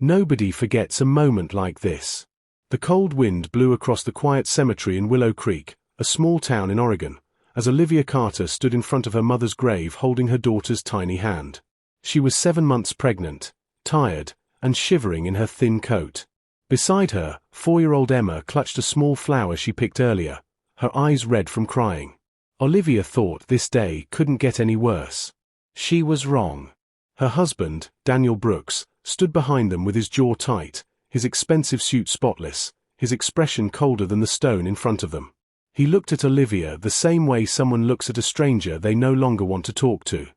Nobody forgets a moment like this. The cold wind blew across the quiet cemetery in Willow Creek, a small town in Oregon, as Olivia Carter stood in front of her mother's grave holding her daughter's tiny hand. She was 7 months pregnant, tired, and shivering in her thin coat. Beside her, 4-year-old Emma clutched a small flower she picked earlier, her eyes red from crying. Olivia thought this day couldn't get any worse. She was wrong. Her husband, Daniel Brooks, stood behind them with his jaw tight, his expensive suit spotless, his expression colder than the stone in front of them. He looked at Olivia the same way someone looks at a stranger they no longer want to talk to.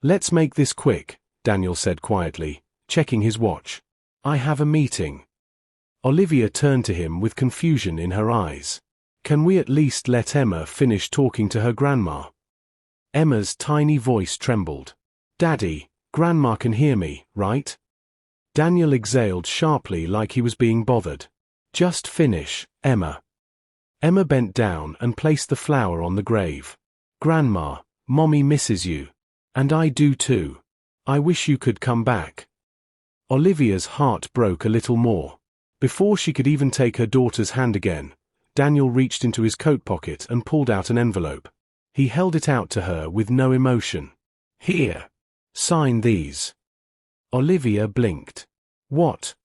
"Let's make this quick," Daniel said quietly, checking his watch. "I have a meeting." Olivia turned to him with confusion in her eyes. "Can we at least let Emma finish talking to her grandma?" Emma's tiny voice trembled. "Daddy, Grandma can hear me, right?" Daniel exhaled sharply like he was being bothered. "Just finish, Emma." Emma bent down and placed the flower on the grave. "Grandma, Mommy misses you. And I do too. I wish you could come back." Olivia's heart broke a little more. Before she could even take her daughter's hand again, Daniel reached into his coat pocket and pulled out an envelope. He held it out to her with no emotion. "Here. Sign these." Olivia blinked. What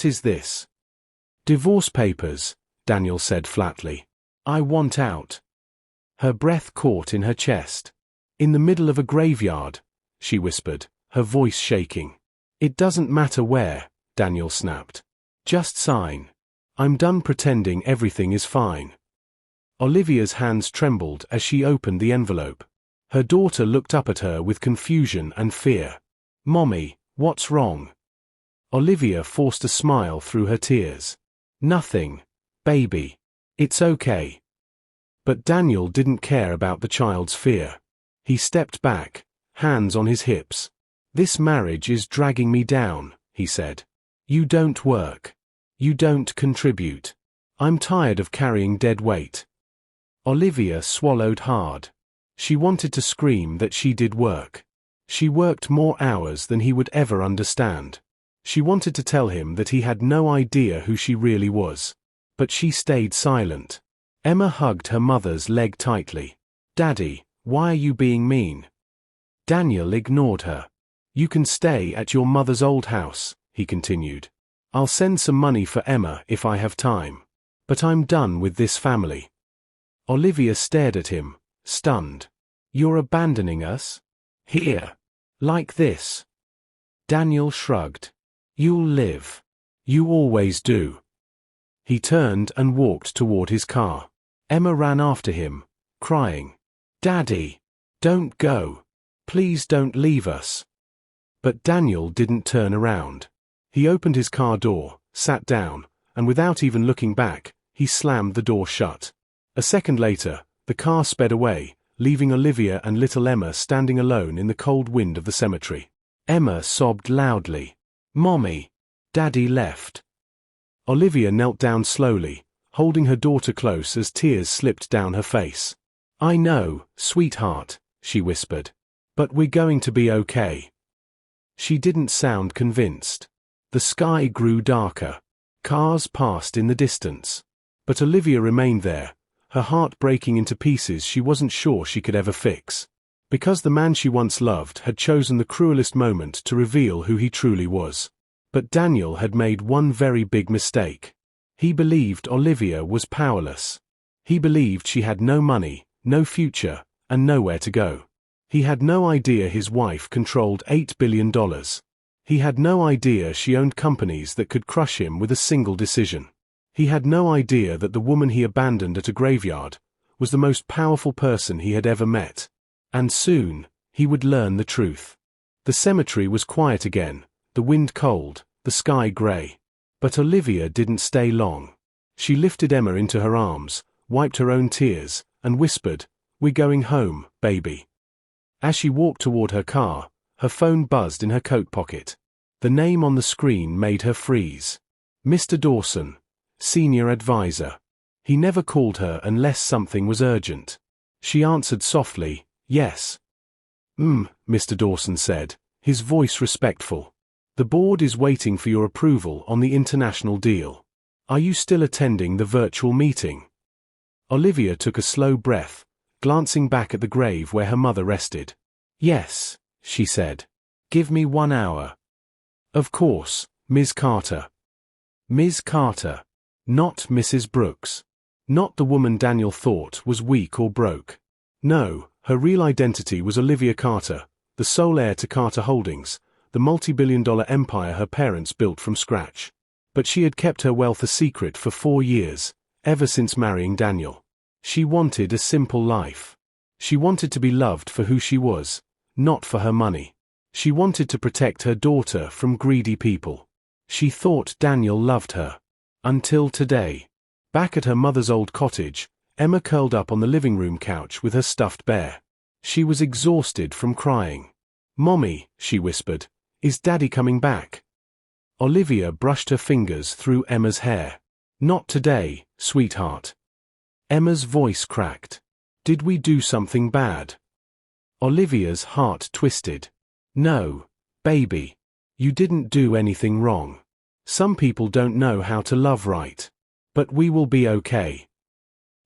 is this?" "Divorce papers," Daniel said flatly. "I want out." Her breath caught in her chest. "In the middle of a graveyard," she whispered, her voice shaking. "It doesn't matter where," Daniel snapped. "Just sign. I'm done pretending everything is fine." Olivia's hands trembled as she opened the envelope. Her daughter looked up at her with confusion and fear. "Mommy, what's wrong?" Olivia forced a smile through her tears. "Nothing, baby. It's okay." But Daniel didn't care about the child's fear. He stepped back, hands on his hips. "This marriage is dragging me down," he said. "You don't work. You don't contribute. I'm tired of carrying dead weight." Olivia swallowed hard. She wanted to scream that she did work. She worked more hours than he would ever understand. She wanted to tell him that he had no idea who she really was. But she stayed silent. Emma hugged her mother's leg tightly. "Daddy, why are you being mean?" Daniel ignored her. "You can stay at your mother's old house," he continued. "I'll send some money for Emma if I have time. But I'm done with this family." Olivia stared at him, stunned. "You're abandoning us? Here. Like this?" Daniel shrugged. "You'll live. You always do." He turned and walked toward his car. Emma ran after him, crying, "Daddy, don't go. Please don't leave us." But Daniel didn't turn around. He opened his car door, sat down, and without even looking back, he slammed the door shut. A second later, the car sped away, leaving Olivia and little Emma standing alone in the cold wind of the cemetery. Emma sobbed loudly. "Mommy, Daddy left." Olivia knelt down slowly, holding her daughter close as tears slipped down her face. "I know, sweetheart," she whispered. "But we're going to be okay." She didn't sound convinced. The sky grew darker. Cars passed in the distance. But Olivia remained there, her heart breaking into pieces she wasn't sure she could ever fix. Because the man she once loved had chosen the cruelest moment to reveal who he truly was. But Daniel had made one very big mistake. He believed Olivia was powerless. He believed she had no money, no future, and nowhere to go. He had no idea his wife controlled $8 billion. He had no idea she owned companies that could crush him with a single decision. He had no idea that the woman he abandoned at a graveyard was the most powerful person he had ever met. And soon, he would learn the truth. The cemetery was quiet again, the wind cold, the sky grey. But Olivia didn't stay long. She lifted Emma into her arms, wiped her own tears, and whispered, "We're going home, baby." As she walked toward her car, her phone buzzed in her coat pocket. The name on the screen made her freeze. Mr. Dawson, senior advisor. He never called her unless something was urgent. She answered softly, "Yes." Mr. Dawson said, his voice respectful. The board is waiting for your approval on the international deal. Are you still attending the virtual meeting? Olivia took a slow breath, glancing back at the grave where her mother rested. Yes, she said. Give me 1 hour. Of course, Ms. Carter. Ms. Carter. Not Mrs. Brooks. Not the woman Daniel thought was weak or broke. No, her real identity was Olivia Carter, the sole heir to Carter Holdings, the multi-billion-dollar empire her parents built from scratch. But she had kept her wealth a secret for 4 years, ever since marrying Daniel. She wanted a simple life. She wanted to be loved for who she was, not for her money. She wanted to protect her daughter from greedy people. She thought Daniel loved her. Until today. Back at her mother's old cottage, Emma curled up on the living room couch with her stuffed bear. She was exhausted from crying. "Mommy," she whispered, "is Daddy coming back?" Olivia brushed her fingers through Emma's hair. "Not today, sweetheart." Emma's voice cracked. "Did we do something bad?" Olivia's heart twisted. "No, baby. You didn't do anything wrong. Some people don't know how to love right. But we will be okay."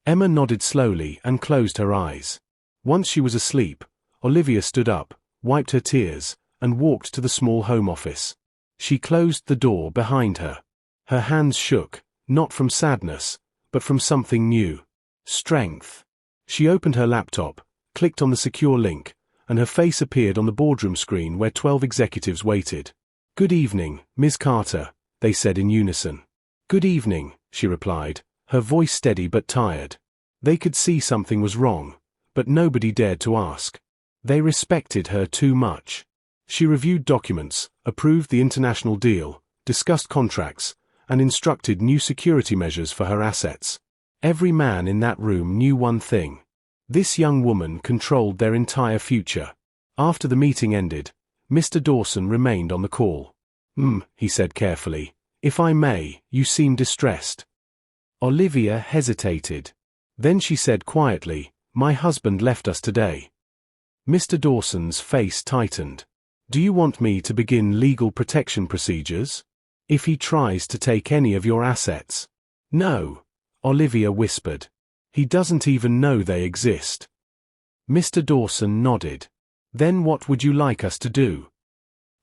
Emma nodded slowly and closed her eyes. Once she was asleep, Olivia stood up, wiped her tears, and walked to the small home office. She closed the door behind her. Her hands shook, not from sadness, but from something new. Strength. She opened her laptop, clicked on the secure link, and her face appeared on the boardroom screen where 12 executives waited. "Good evening, Ms. Carter," they said in unison. "Good evening," she replied, her voice steady but tired. They could see something was wrong, but nobody dared to ask. They respected her too much. She reviewed documents, approved the international deal, discussed contracts, and instructed new security measures for her assets. Every man in that room knew one thing. This young woman controlled their entire future. After the meeting ended, Mr. Dawson remained on the call. He said carefully. "If I may, you seem distressed." Olivia hesitated. Then she said quietly, "My husband left us today." Mr. Dawson's face tightened. "Do you want me to begin legal protection procedures? If he tries to take any of your assets?" "No," Olivia whispered. "He doesn't even know they exist." Mr. Dawson nodded. "Then what would you like us to do?"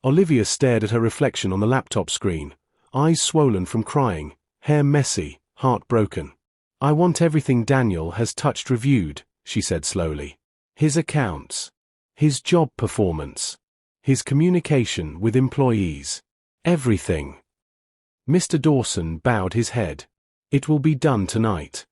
Olivia stared at her reflection on the laptop screen, eyes swollen from crying, hair messy, heart broken. "I want everything Daniel has touched reviewed," she said slowly. "His accounts. His job performance. His communication with employees. Everything." Mr. Dawson bowed his head. "It will be done tonight."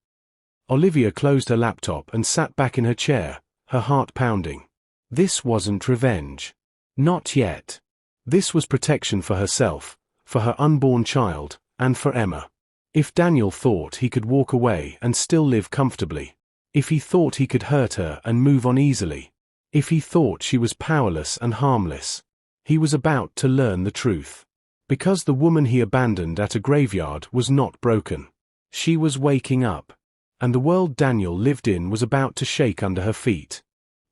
Olivia closed her laptop and sat back in her chair, her heart pounding. This wasn't revenge. Not yet. This was protection for herself, for her unborn child, and for Emma. If Daniel thought he could walk away and still live comfortably, if he thought he could hurt her and move on easily, if he thought she was powerless and harmless, he was about to learn the truth. Because the woman he abandoned at a graveyard was not broken. She was waking up, and the world Daniel lived in was about to shake under her feet.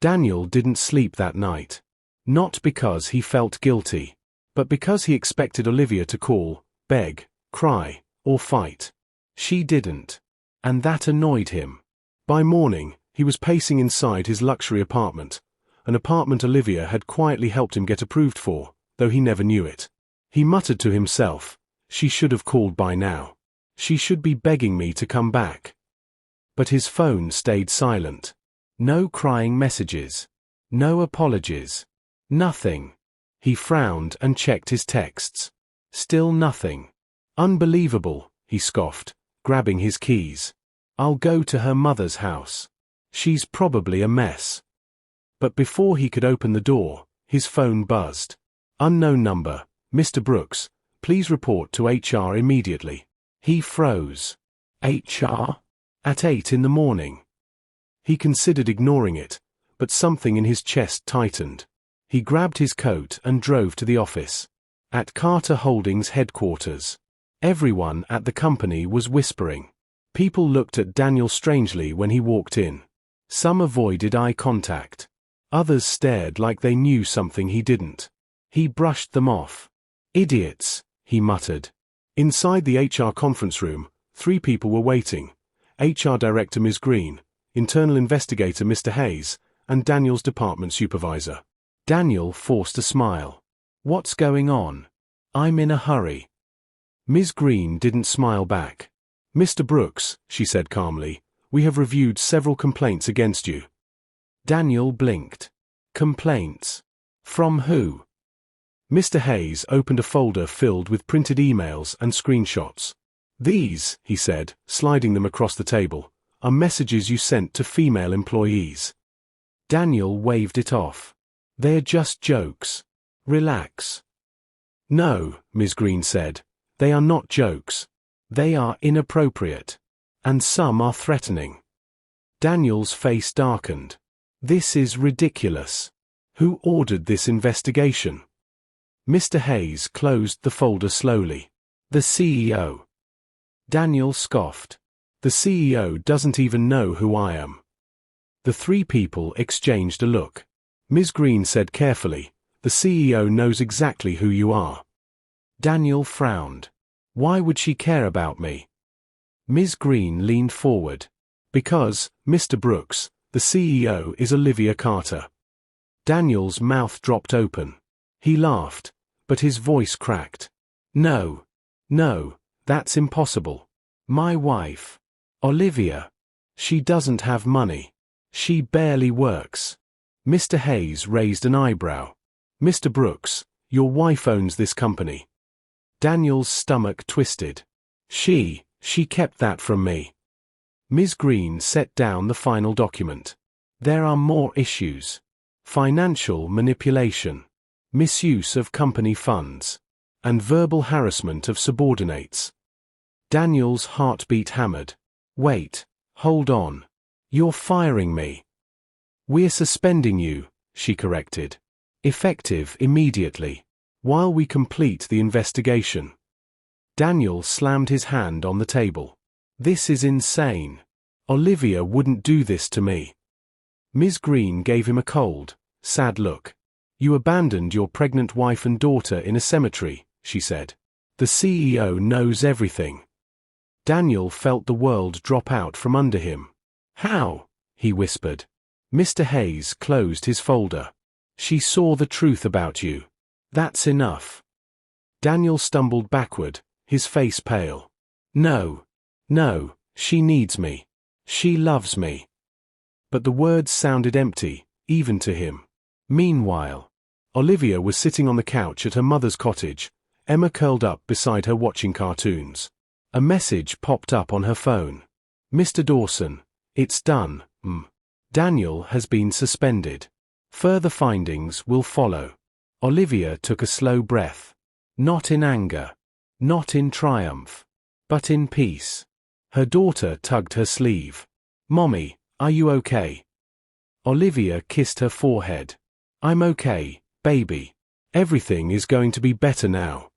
Daniel didn't sleep that night. Not because he felt guilty, but because he expected Olivia to call, beg, cry, or fight. She didn't. And that annoyed him. By morning, he was pacing inside his luxury apartment, an apartment Olivia had quietly helped him get approved for, though he never knew it. He muttered to himself, "She should have called by now. She should be begging me to come back." But his phone stayed silent. No crying messages. No apologies. Nothing. He frowned and checked his texts. Still nothing. "Unbelievable," he scoffed, grabbing his keys. "I'll go to her mother's house. She's probably a mess." But before he could open the door, his phone buzzed. "Unknown number, Mr. Brooks, please report to HR immediately." He froze. HR? At 8 in the morning. He considered ignoring it, but something in his chest tightened. He grabbed his coat and drove to the office. At Carter Holdings headquarters. Everyone at the company was whispering. People looked at Daniel strangely when he walked in. Some avoided eye contact. Others stared like they knew something he didn't. He brushed them off. Idiots, he muttered. Inside the HR conference room, 3 people were waiting: HR Director Ms. Green, Internal Investigator Mr. Hayes, and Daniel's department supervisor. Daniel forced a smile. What's going on? I'm in a hurry. Ms. Green didn't smile back. Mr. Brooks, she said calmly, we have reviewed several complaints against you. Daniel blinked. Complaints? From who? Mr. Hayes opened a folder filled with printed emails and screenshots. These, he said, sliding them across the table, are messages you sent to female employees. Daniel waved it off. They're just jokes. Relax. No, Ms. Green said. They are not jokes. They are inappropriate. And some are threatening. Daniel's face darkened. This is ridiculous. Who ordered this investigation? Mr. Hayes closed the folder slowly. The CEO. Daniel scoffed. The CEO doesn't even know who I am. The 3 people exchanged a look. Ms. Green said carefully, the CEO knows exactly who you are. Daniel frowned. Why would she care about me? Ms. Green leaned forward. Because, Mr. Brooks, the CEO is Olivia Carter. Daniel's mouth dropped open. He laughed, but his voice cracked. No, that's impossible. My wife, Olivia. She doesn't have money. She barely works. Mr. Hayes raised an eyebrow. Mr. Brooks, your wife owns this company. Daniel's stomach twisted. She kept that from me. Ms. Green set down the final document. There are more issues. Financial manipulation, misuse of company funds, and verbal harassment of subordinates. Daniel's heartbeat hammered. Wait, hold on. You're firing me. We're suspending you, she corrected. Effective immediately, while we complete the investigation. Daniel slammed his hand on the table. This is insane. Olivia wouldn't do this to me. Ms. Green gave him a cold, sad look. You abandoned your pregnant wife and daughter in a cemetery, she said. The CEO knows everything. Daniel felt the world drop out from under him. How? He whispered. Mr. Hayes closed his folder. She saw the truth about you. That's enough. Daniel stumbled backward, his face pale. No, she needs me. She loves me. But the words sounded empty, even to him. Meanwhile, Olivia was sitting on the couch at her mother's cottage, Emma curled up beside her watching cartoons. A message popped up on her phone. Mr. Dawson, it's done, Daniel has been suspended. Further findings will follow. Olivia took a slow breath. Not in anger. Not in triumph. But in peace. Her daughter tugged her sleeve. Mommy, are you okay? Olivia kissed her forehead. I'm okay, baby. Everything is going to be better now.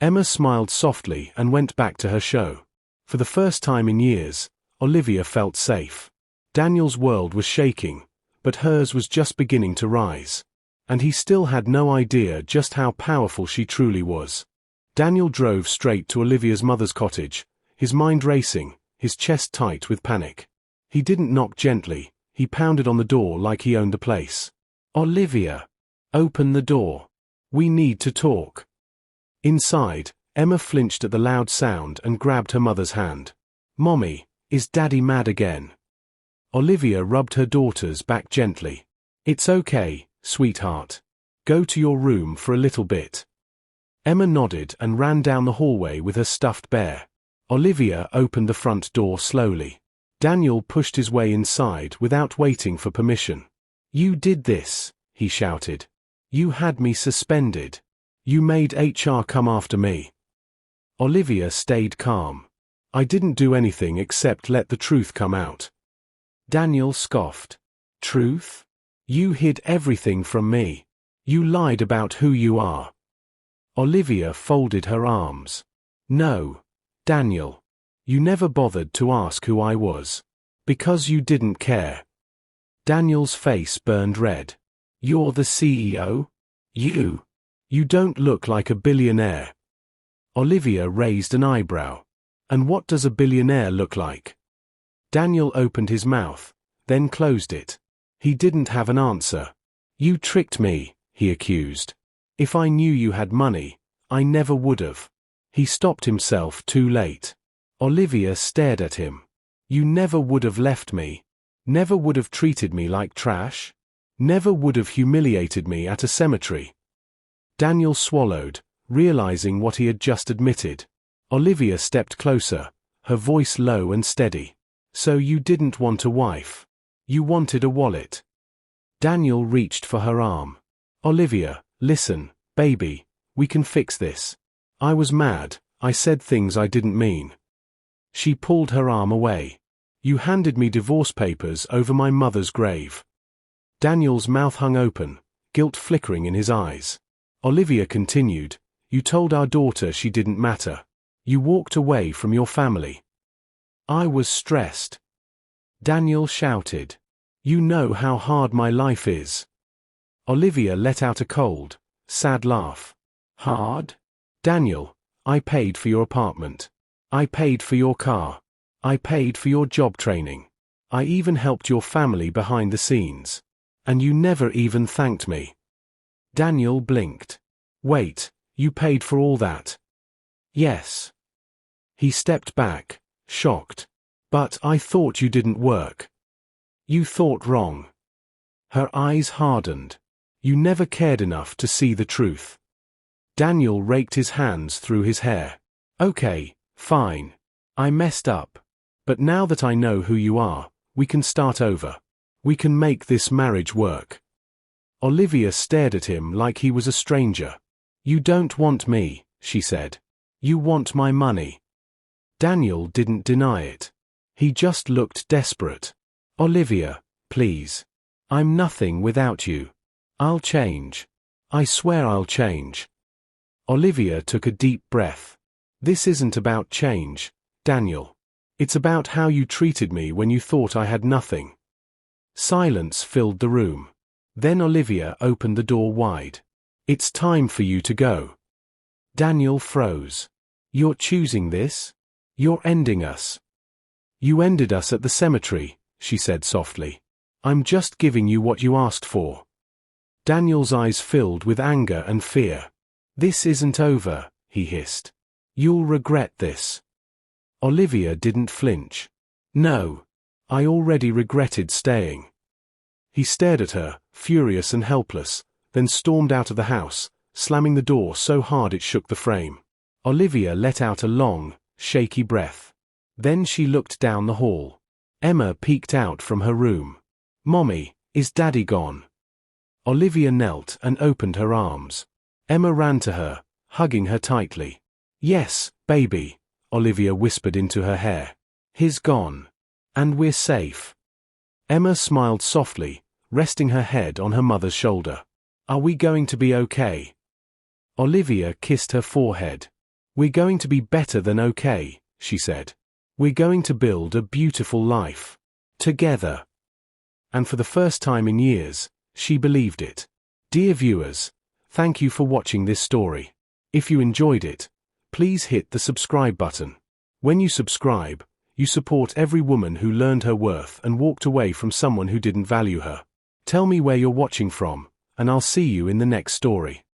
Emma smiled softly and went back to her show. For the first time in years, Olivia felt safe. Daniel's world was shaking, but hers was just beginning to rise. And he still had no idea just how powerful she truly was. Daniel drove straight to Olivia's mother's cottage, his mind racing, his chest tight with panic. He didn't knock gently, he pounded on the door like he owned the place. Olivia! Open the door. We need to talk. Inside, Emma flinched at the loud sound and grabbed her mother's hand. Mommy, is Daddy mad again? Olivia rubbed her daughter's back gently. It's okay, sweetheart. Go to your room for a little bit. Emma nodded and ran down the hallway with her stuffed bear. Olivia opened the front door slowly. Daniel pushed his way inside without waiting for permission. You did this, he shouted. You had me suspended. You made HR come after me. Olivia stayed calm. I didn't do anything except let the truth come out. Daniel scoffed. Truth? You hid everything from me. You lied about who you are. Olivia folded her arms. No, Daniel. You never bothered to ask who I was. Because you didn't care. Daniel's face burned red. You're the CEO? You You don't look like a billionaire. Olivia raised an eyebrow. And what does a billionaire look like? Daniel opened his mouth, then closed it. He didn't have an answer. You tricked me, he accused. If I knew you had money, I never would have. He stopped himself too late. Olivia stared at him. You never would have left me. Never would have treated me like trash. Never would have humiliated me at a cemetery. Daniel swallowed, realizing what he had just admitted. Olivia stepped closer, her voice low and steady. So you didn't want a wife. You wanted a wallet. Daniel reached for her arm. Olivia, listen, baby, we can fix this. I was mad, I said things I didn't mean. She pulled her arm away. You handed me divorce papers over my mother's grave. Daniel's mouth hung open, guilt flickering in his eyes. Olivia continued, you told our daughter she didn't matter. You walked away from your family. I was stressed. Daniel shouted. You know how hard my life is. Olivia let out a cold, sad laugh. Hard? Daniel, I paid for your apartment. I paid for your car. I paid for your job training. I even helped your family behind the scenes. And you never even thanked me. Daniel blinked. Wait, you paid for all that? Yes. He stepped back, shocked. But I thought you didn't work. You thought wrong. Her eyes hardened. You never cared enough to see the truth. Daniel raked his hands through his hair. Okay, fine. I messed up. But now that I know who you are, we can start over. We can make this marriage work. Olivia stared at him like he was a stranger. You don't want me, she said. You want my money. Daniel didn't deny it. He just looked desperate. Olivia, please. I'm nothing without you. I'll change. I swear I'll change. Olivia took a deep breath. This isn't about change, Daniel. It's about how you treated me when you thought I had nothing. Silence filled the room. Then Olivia opened the door wide. It's time for you to go. Daniel froze. You're choosing this? You're ending us. You ended us at the cemetery, she said softly. I'm just giving you what you asked for. Daniel's eyes filled with anger and fear. This isn't over, he hissed. You'll regret this. Olivia didn't flinch. No. I already regretted staying. He stared at her, furious and helpless, then stormed out of the house, slamming the door so hard it shook the frame. Olivia let out a long, shaky breath. Then she looked down the hall. Emma peeked out from her room. Mommy, is Daddy gone? Olivia knelt and opened her arms. Emma ran to her, hugging her tightly. Yes, baby, Olivia whispered into her hair. He's gone. And we're safe. Emma smiled softly, resting her head on her mother's shoulder. Are we going to be okay? Olivia kissed her forehead. We're going to be better than okay, she said. We're going to build a beautiful life. Together. And for the first time in years, she believed it. Dear viewers, thank you for watching this story. If you enjoyed it, please hit the subscribe button. When you subscribe, you support every woman who learned her worth and walked away from someone who didn't value her. Tell me where you're watching from, and I'll see you in the next story.